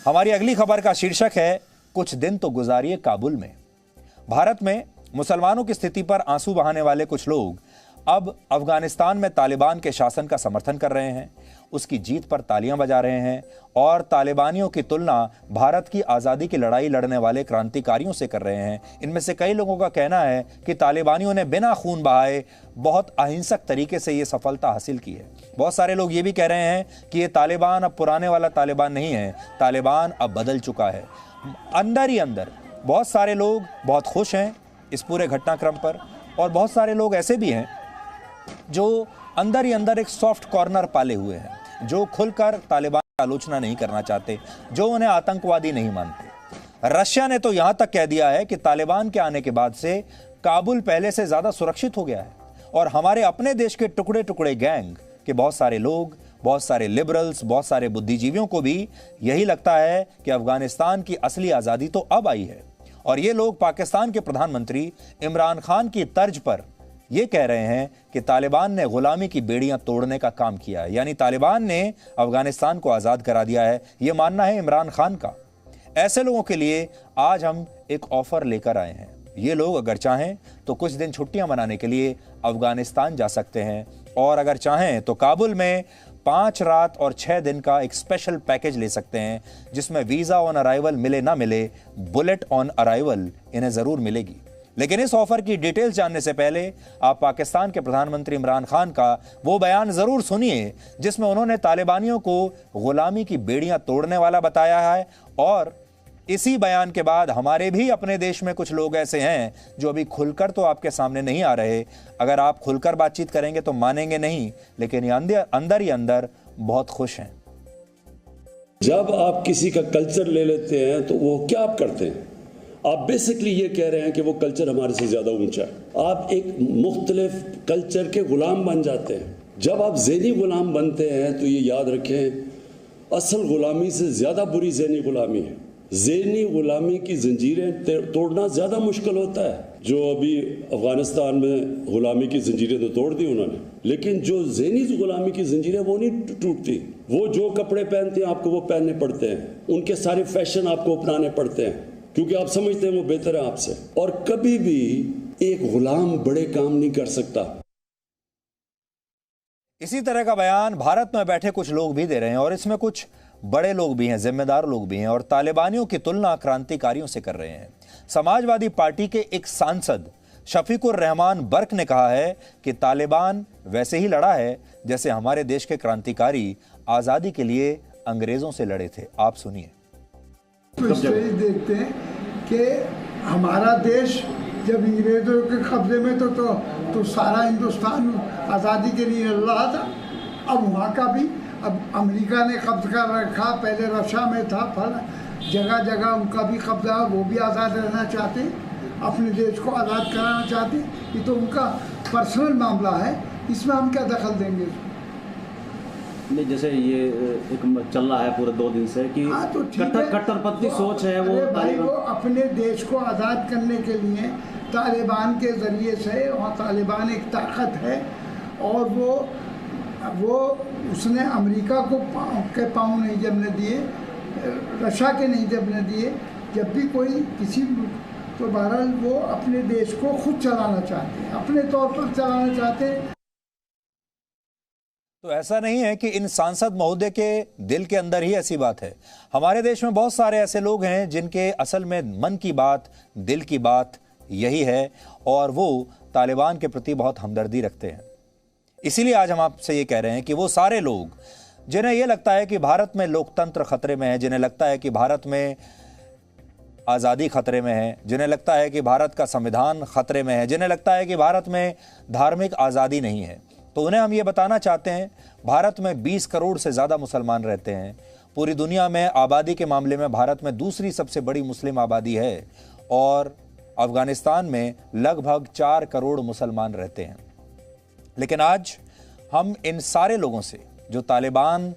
हमारी अगली खबर का शीर्षक है कुछ दिन तो गुजारिए काबुल में। भारत में मुसलमानों की स्थिति पर आंसू बहाने वाले कुछ लोग अब अफगानिस्तान में तालिबान के शासन का समर्थन कर रहे हैं, उसकी जीत पर तालियां बजा रहे हैं और तालिबानियों की तुलना भारत की आज़ादी की लड़ाई लड़ने वाले क्रांतिकारियों से कर रहे हैं। इनमें से कई लोगों का कहना है कि तालिबानियों ने बिना खून बहाए बहुत अहिंसक तरीके से ये सफलता हासिल की है। बहुत सारे लोग ये भी कह रहे हैं कि ये तालिबान अब पुराने वाला तालिबान नहीं है, तालिबान अब बदल चुका है। अंदर ही अंदर बहुत सारे लोग बहुत खुश हैं इस पूरे घटनाक्रम पर, और बहुत सारे लोग ऐसे भी हैं जो अंदर ही अंदर एक सॉफ्ट कॉर्नर पाले हुए हैं, जो खुलकर तालिबान की आलोचना नहीं करना चाहते, जो उन्हें आतंकवादी नहीं मानते। रशिया ने तो यहां तक कह दिया है कि तालिबान के आने के बाद से काबुल पहले से ज्यादा सुरक्षित हो गया है, और हमारे अपने देश के टुकड़े टुकड़े गैंग के बहुत सारे लोग, बहुत सारे लिबरल्स, बहुत सारे बुद्धिजीवियों को भी यही लगता है कि अफगानिस्तान की असली आजादी तो अब आई है। और ये लोग पाकिस्तान के प्रधानमंत्री इमरान खान की तर्ज पर ये कह रहे हैं कि तालिबान ने गुलामी की बेड़ियां तोड़ने का काम किया है, यानी तालिबान ने अफगानिस्तान को आजाद करा दिया है, ये मानना है इमरान खान का। ऐसे लोगों के लिए आज हम एक ऑफर लेकर आए हैं। ये लोग अगर चाहें तो कुछ दिन छुट्टियां मनाने के लिए अफगानिस्तान जा सकते हैं, और अगर चाहें तो काबुल में 5 रात और 6 दिन का एक स्पेशल पैकेज ले सकते हैं, जिसमें वीजा ऑन अराइवल मिले ना मिले, बुलेट ऑन अराइवल इन्हें जरूर मिलेगी। लेकिन इस ऑफर की डिटेल्स जानने से पहले आप पाकिस्तान के प्रधानमंत्री इमरान खान का वो बयान जरूर सुनिए जिसमें उन्होंने तालिबानियों को गुलामी की बेड़ियां तोड़ने वाला बताया है। और इसी बयान के बाद हमारे भी अपने देश में कुछ लोग ऐसे हैं जो अभी खुलकर तो आपके सामने नहीं आ रहे, अगर आप खुलकर बातचीत करेंगे तो मानेंगे नहीं, लेकिन ये अंदर ही अंदर बहुत खुश हैं। जब आप किसी का कल्चर ले लेते हैं तो वो क्या आप करते हैं? आप बेसिकली ये कह रहे हैं कि वो कल्चर हमारे से ज़्यादा ऊंचा है। आप एक मुख्तलिफ कल्चर के गुलाम बन जाते हैं। जब आप ज़हनी गुलाम बनते हैं तो ये याद रखें, असल गुलामी से ज़्यादा बुरी ज़हनी गुलामी है। ज़हनी गुलामी की जंजीरें तोड़ना ज़्यादा मुश्किल होता है। जो अभी अफगानिस्तान में गुलामी की जंजीरें तो तोड़ दी उन्होंने, लेकिन जो ज़हनी गुलामी की जंजीरें वो नहीं टूटती। वो जो कपड़े पहनते हैं आपको वो पहनने पड़ते हैं, उनके सारे फैशन आपको अपनाने पड़ते हैं, क्योंकि आप समझते हैं वो बेहतर है आपसे। और कभी भी एक गुलाम बड़े काम नहीं कर सकता। इसी तरह का बयान भारत में बैठे कुछ लोग भी दे रहे हैं, और इसमें कुछ बड़े लोग भी हैं, जिम्मेदार लोग भी हैं, और तालिबानियों की तुलना क्रांतिकारियों से कर रहे हैं। समाजवादी पार्टी के एक सांसद शफीकुर रहमान बर्क ने कहा है कि तालिबान वैसे ही लड़ा है जैसे हमारे देश के क्रांतिकारी आजादी के लिए अंग्रेजों से लड़े थे। आप सुनिए। तो स्टेज देखते हैं कि हमारा देश जब अंग्रेजों के कब्जे में तो सारा हिंदुस्तान आज़ादी के लिए लड़ रहा था। अब वहाँ का भी, अब अमेरिका ने कब्जा कर रखा, पहले रशिया में था, फल जगह जगह उनका भी कब्जा, वो भी आज़ाद रहना चाहते, अपने देश को आज़ाद कराना चाहते। ये तो उनका पर्सनल मामला है, इसमें हम क्या दखल देंगे? नहीं, जैसे ये एक चल रहा है पूरे 2 दिन से कि तो कट्टरपंथी सोच है वो भाई, वो अपने देश को आज़ाद करने के लिए तालिबान के ज़रिए से, और तालिबान एक ताकत है, और वो उसने अमेरिका के पाँव नहीं जमने दिए, रशिया के नहीं जमने दिए। जब भी कोई किसी, तो बहरहाल वो अपने देश को खुद चलाना चाहते हैं, अपने तौर पर चलाना चाहते हैं। तो ऐसा नहीं है कि इन सांसद महोदय के दिल के अंदर ही ऐसी बात है। हमारे देश में बहुत सारे ऐसे लोग हैं जिनके असल में मन की बात, दिल की बात यही है, और वो तालिबान के प्रति बहुत हमदर्दी रखते हैं। इसीलिए आज हम आपसे ये कह रहे हैं कि वो सारे लोग जिन्हें ये लगता है कि भारत में लोकतंत्र खतरे में है, जिन्हें लगता है कि भारत में आज़ादी खतरे में है, जिन्हें लगता है कि भारत का संविधान खतरे में है, जिन्हें लगता है कि भारत में धार्मिक आज़ादी नहीं है, तो उन्हें हम ये बताना चाहते हैं, भारत में 20 करोड़ से ज़्यादा मुसलमान रहते हैं। पूरी दुनिया में आबादी के मामले में भारत में दूसरी सबसे बड़ी मुस्लिम आबादी है, और अफगानिस्तान में लगभग 4 करोड़ मुसलमान रहते हैं। लेकिन आज हम इन सारे लोगों से जो तालिबान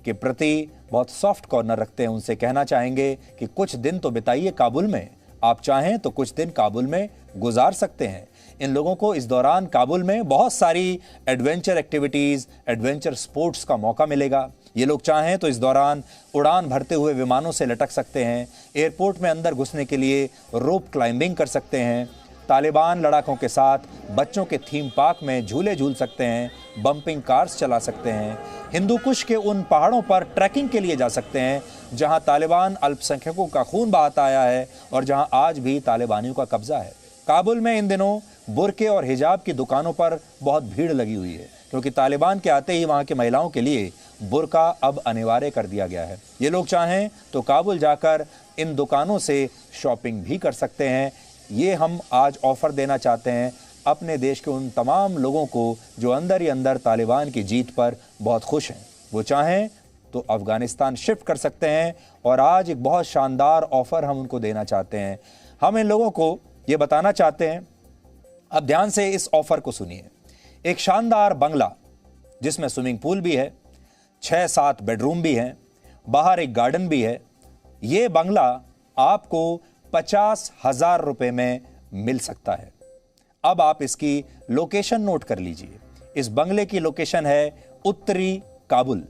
के प्रति बहुत सॉफ्ट कॉर्नर रखते हैं, उनसे कहना चाहेंगे कि कुछ दिन तो बिताइए काबुल में। आप चाहें तो कुछ दिन काबुल में गुजार सकते हैं। इन लोगों को इस दौरान काबुल में बहुत सारी एडवेंचर एक्टिविटीज़, एडवेंचर स्पोर्ट्स का मौका मिलेगा। ये लोग चाहें तो इस दौरान उड़ान भरते हुए विमानों से लटक सकते हैं, एयरपोर्ट में अंदर घुसने के लिए रोप क्लाइंबिंग कर सकते हैं, तालिबान लड़ाकों के साथ बच्चों के थीम पार्क में झूले झूल सकते हैं, बम्पिंग कार्स चला सकते हैं, हिंदू कुश के उन पहाड़ों पर ट्रैकिंग के लिए जा सकते हैं जहां तालिबान अल्पसंख्यकों का खून बहाता आया है और जहां आज भी तालिबानियों का कब्जा है। काबुल में इन दिनों बुरके और हिजाब की दुकानों पर बहुत भीड़ लगी हुई है, क्योंकि तालिबान के आते ही वहां की महिलाओं के लिए बुरका अब अनिवार्य कर दिया गया है। ये लोग चाहें तो काबुल जाकर इन दुकानों से शॉपिंग भी कर सकते हैं। ये हम आज ऑफर देना चाहते हैं अपने देश के उन तमाम लोगों को जो अंदर ही अंदर तालिबान की जीत पर बहुत खुश हैं। वो चाहें तो अफगानिस्तान शिफ्ट कर सकते हैं और आज एक बहुत शानदार ऑफर हम उनको देना चाहते हैं। हम इन लोगों को ये बताना चाहते हैं, अब ध्यान से इस ऑफर को सुनिए। एक शानदार बंगला जिसमें स्विमिंग पूल भी है, 6-7 बेडरूम भी हैं, बाहर एक गार्डन भी है। ये बंगला आपको 50,000 रुपए में मिल सकता है। अब आप इसकी लोकेशन नोट कर लीजिए। इस बंगले की लोकेशन है उत्तरी काबुल।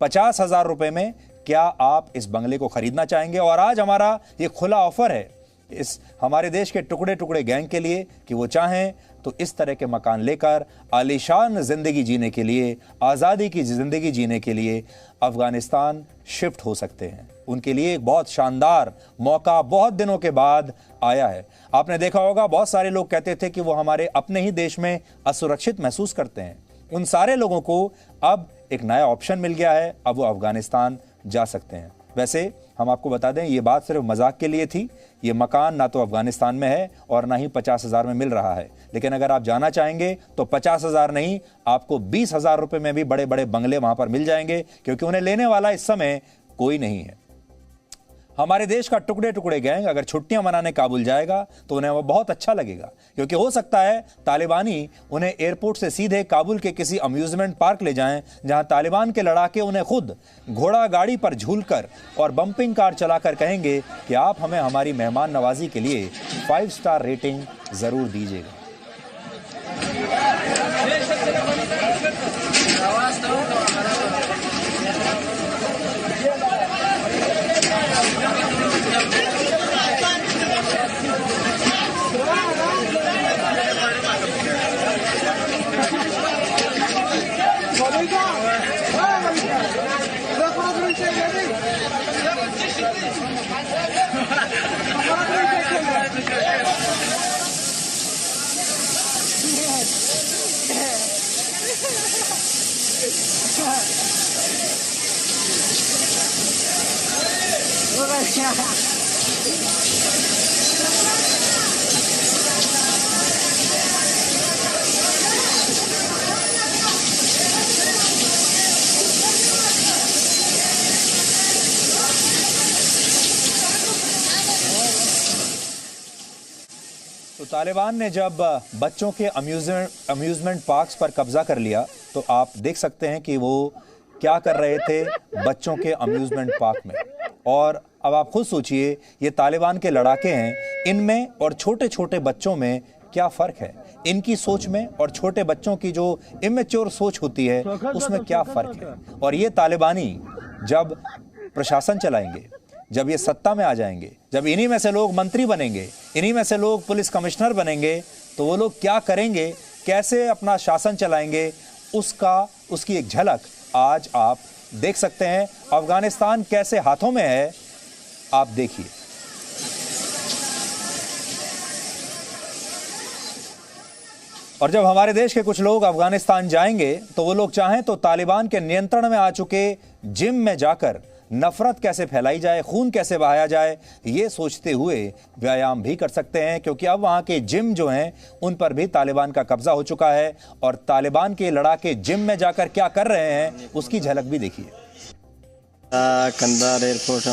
50,000 रुपए में क्या आप इस बंगले को खरीदना चाहेंगे? और आज हमारा ये खुला ऑफर है इस हमारे देश के टुकड़े टुकड़े गैंग के लिए कि वो चाहें तो इस तरह के मकान लेकर आलीशान जिंदगी जीने के लिए, आज़ादी की जिंदगी जीने के लिए अफगानिस्तान शिफ्ट हो सकते हैं। उनके लिए एक बहुत शानदार मौका बहुत दिनों के बाद आया है। आपने देखा होगा बहुत सारे लोग कहते थे कि वो हमारे अपने ही देश में असुरक्षित महसूस करते हैं। उन सारे लोगों को अब एक नया ऑप्शन मिल गया है, अब वो अफगानिस्तान जा सकते हैं। वैसे हम आपको बता दें, ये बात सिर्फ मजाक के लिए थी। ये मकान ना तो अफगानिस्तान में है और ना ही 50,000 में मिल रहा है। लेकिन अगर आप जाना चाहेंगे तो 50,000 नहीं, आपको 20,000 रुपए में भी बड़े बड़े बंगले वहां पर मिल जाएंगे, क्योंकि उन्हें लेने वाला इस समय कोई नहीं है। हमारे देश का टुकड़े टुकड़े गैंग अगर छुट्टियां मनाने काबुल जाएगा तो उन्हें वो बहुत अच्छा लगेगा, क्योंकि हो सकता है तालिबानी उन्हें एयरपोर्ट से सीधे काबुल के किसी अम्यूजमेंट पार्क ले जाएं, जहां तालिबान के लड़ाके उन्हें खुद घोड़ा गाड़ी पर झूलकर और बम्पिंग कार चलाकर कहेंगे कि आप हमें हमारी मेहमान नवाजी के लिए 5 स्टार रेटिंग जरूर दीजिएगा। तो तालिबान ने जब बच्चों के अम्यूजमेंट पार्क्स पर कब्जा कर लिया तो आप देख सकते हैं कि वो क्या कर रहे थे बच्चों के अम्यूजमेंट पार्क में। और अब आप खुद सोचिए, ये तालिबान के लड़ाके हैं, इनमें और छोटे छोटे बच्चों में क्या फ़र्क है? इनकी सोच में और छोटे बच्चों की जो इमेच्योर सोच होती है उसमें क्या फ़र्क है? और ये तालिबानी जब प्रशासन चलाएंगे, जब ये सत्ता में आ जाएंगे, जब इन्हीं में से लोग मंत्री बनेंगे, इन्हीं में से लोग पुलिस कमिश्नर बनेंगे, तो वो लोग क्या करेंगे, कैसे अपना शासन चलाएंगे, उसकी एक झलक आज आप देख सकते हैं। अफगानिस्तान कैसे हाथों में है, आप देखिए। और जब हमारे देश के कुछ लोग अफगानिस्तान जाएंगे तो वो लोग चाहें तो तालिबान के नियंत्रण में आ चुके जिम में जाकर नफरत कैसे फैलाई जाए, खून कैसे बहाया जाए, ये सोचते हुए व्यायाम भी कर सकते हैं, क्योंकि अब वहाँ के जिम जो हैं उन पर भी तालिबान का कब्जा हो चुका है। और तालिबान के लड़ाके जिम में जाकर क्या कर रहे हैं उसकी झलक भी देखिए। कंधार एयरपोर्ट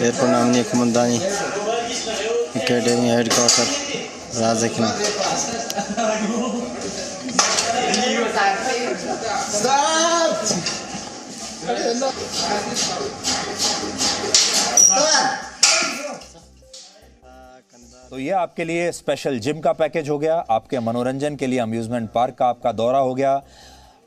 एयरपोर्ट नामनी कमंदानी एकेडमी हेडक्वार्टर राजकीय। तो ये आपके लिए स्पेशल जिम का पैकेज हो गया, आपके मनोरंजन के लिए अम्यूजमेंट पार्क का आपका दौरा हो गया।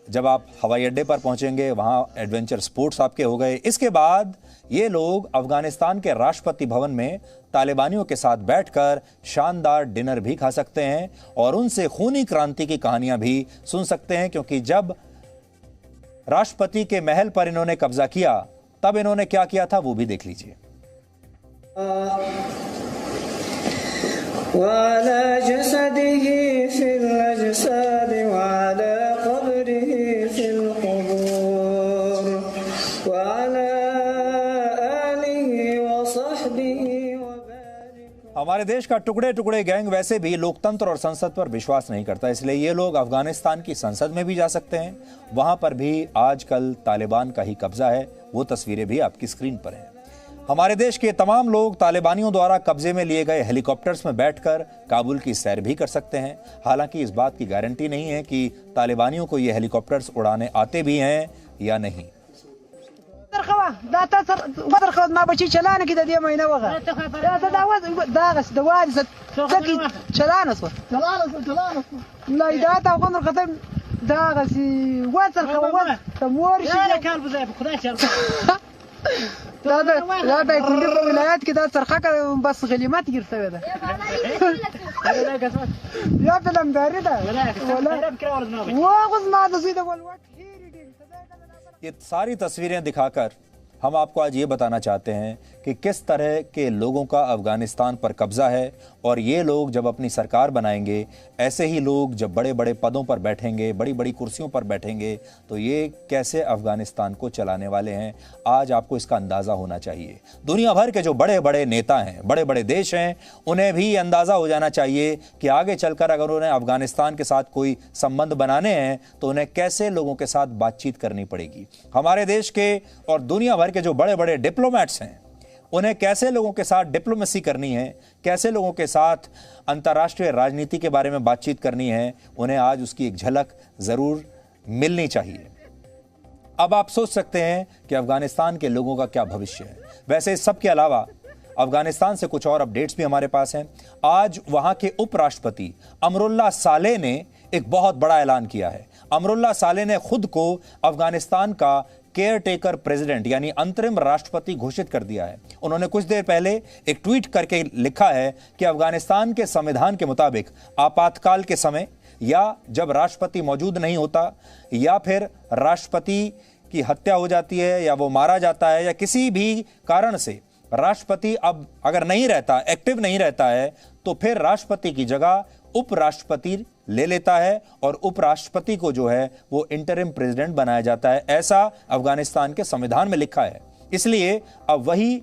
जब आप हवाई अड्डे पर पहुंचेंगे वहां एडवेंचर स्पोर्ट्स आपके हो गए। इसके बाद ये लोग अफगानिस्तान के राष्ट्रपति भवन में तालिबानियों के साथ बैठकर शानदार डिनर भी खा सकते हैं और उनसे खूनी क्रांति की कहानियां भी सुन सकते हैं, क्योंकि जब राष्ट्रपति के महल पर इन्होंने कब्जा किया तब इन्होंने क्या किया था वो भी देख लीजिए। हमारे देश का टुकड़े टुकड़े गैंग वैसे भी लोकतंत्र और संसद पर विश्वास नहीं करता, इसलिए ये लोग अफगानिस्तान की संसद में भी जा सकते हैं। वहां पर भी आजकल तालिबान का ही कब्जा है, वो तस्वीरें भी आपकी स्क्रीन पर हैं। हमारे देश के तमाम लोग तालिबानियों द्वारा कब्जे में लिए गए हेलीकॉप्टर्स में बैठकर काबुल की सैर भी कर सकते हैं। हालांकि इस बात की गारंटी नहीं है कि तालिबानियों को ये हेलीकॉप्टर्स उड़ाने आते भी हैं या नहीं। ये सारी तस्वीरें दिखाकर हम आपको आज ये बताना चाहते हैं कि किस तरह के लोगों का अफगानिस्तान पर कब्जा है, और ये लोग जब अपनी सरकार बनाएंगे, ऐसे ही लोग जब बड़े बड़े पदों पर बैठेंगे, बड़ी बड़ी कुर्सियों पर बैठेंगे, तो ये कैसे अफगानिस्तान को चलाने वाले हैं, आज आपको इसका अंदाज़ा होना चाहिए। दुनिया भर के जो बड़े बड़े नेता हैं, बड़े बड़े देश हैं, उन्हें भी अंदाज़ा हो जाना चाहिए कि आगे चलकर अगर उन्हें अफगानिस्तान के साथ कोई संबंध बनाने हैं तो उन्हें कैसे लोगों के साथ बातचीत करनी पड़ेगी। हमारे देश के और दुनिया भर के जो बड़े बड़े डिप्लोमेट्स हैं, उन्हें कैसे लोगों के साथ डिप्लोमेसी करनी है, कैसे लोगों के साथ अंतर्राष्ट्रीय राजनीति के बारे में बातचीत करनी है, उन्हें आज उसकी एक झलक जरूर मिलनी चाहिए। अब आप सोच सकते हैं कि अफगानिस्तान के लोगों का क्या भविष्य है। वैसे इस सब के अलावा अफगानिस्तान से कुछ और अपडेट्स भी हमारे पास हैं। आज वहां के उपराष्ट्रपति अमरुल्लाह सालेह ने एक बहुत बड़ा ऐलान किया है। अमरुल्लाह सालेह ने खुद को अफगानिस्तान का केयर टेकर प्रेसिडेंट यानी अंतरिम राष्ट्रपति घोषित कर दिया है। उन्होंने कुछ देर पहले एक ट्वीट करके लिखा है कि अफगानिस्तान के संविधान के मुताबिक आपातकाल के समय, या जब राष्ट्रपति मौजूद नहीं होता, या फिर राष्ट्रपति की हत्या हो जाती है या वो मारा जाता है, या किसी भी कारण से राष्ट्रपति अब अगर नहीं रहता, एक्टिव नहीं रहता है, तो फिर राष्ट्रपति की जगह उपराष्ट्रपति ले लेता है और उपराष्ट्रपति को जो है वो इंटरिम प्रेसिडेंट बनाया जाता है। ऐसा अफगानिस्तान के संविधान में लिखा है। इसलिए अब वही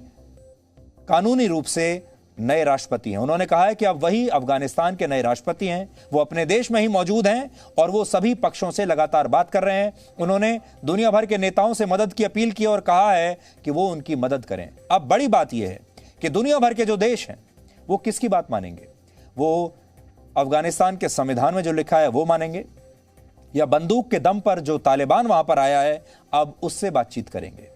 कानूनी रूप से नए राष्ट्रपति हैं। उन्होंने कहा है कि अब वही अफगानिस्तान के नए राष्ट्रपति हैं, वो अपने देश में ही मौजूद हैं और वो सभी पक्षों से लगातार बात कर रहे हैं। उन्होंने दुनिया भर के नेताओं से मदद की अपील की और कहा है कि वो उनकी मदद करें। अब बड़ी बात यह है कि दुनिया भर के जो देश हैं वो किसकी बात मानेंगे? वो अफगानिस्तान के संविधान में जो लिखा है वो मानेंगे, या बंदूक के दम पर जो तालिबान वहां पर आया है अब उससे बातचीत करेंगे?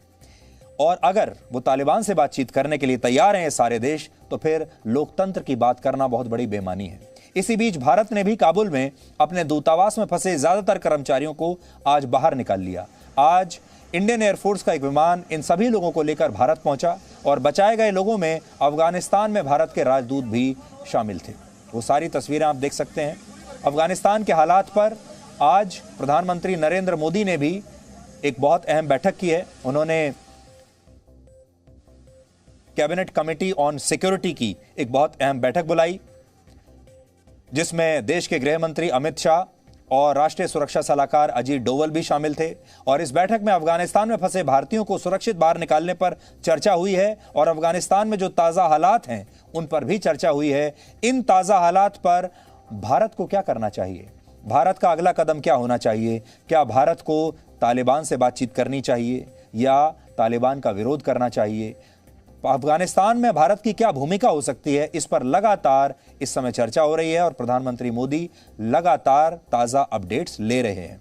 और अगर वो तालिबान से बातचीत करने के लिए तैयार हैं ये सारे देश, तो फिर लोकतंत्र की बात करना बहुत बड़ी बेईमानी है। इसी बीच भारत ने भी काबुल में अपने दूतावास में फंसे ज्यादातर कर्मचारियों को आज बाहर निकाल लिया। आज इंडियन एयरफोर्स का एक विमान इन सभी लोगों को लेकर भारत पहुंचा और बचाए गए लोगों में अफगानिस्तान में भारत के राजदूत भी शामिल थे। वो सारी तस्वीरें आप देख सकते हैं। अफगानिस्तान के हालात पर आज प्रधानमंत्री नरेंद्र मोदी ने भी एक बहुत अहम बैठक की है। उन्होंने कैबिनेट कमेटी ऑन सिक्योरिटी की एक बहुत अहम बैठक बुलाई, जिसमें देश के गृह मंत्री अमित शाह और राष्ट्रीय सुरक्षा सलाहकार अजीत डोवल भी शामिल थे। और इस बैठक में अफगानिस्तान में फंसे भारतीयों को सुरक्षित बाहर निकालने पर चर्चा हुई है और अफगानिस्तान में जो ताज़ा हालात हैं उन पर भी चर्चा हुई है। इन ताज़ा हालात पर भारत को क्या करना चाहिए, भारत का अगला कदम क्या होना चाहिए? क्या भारत को तालिबान से बातचीत करनी चाहिए या तालिबान का विरोध करना चाहिए? अफगानिस्तान में भारत की क्या भूमिका हो सकती है, इस पर लगातार इस समय चर्चा हो रही है और प्रधानमंत्री मोदी लगातार ताज़ा अपडेट्स ले रहे हैं।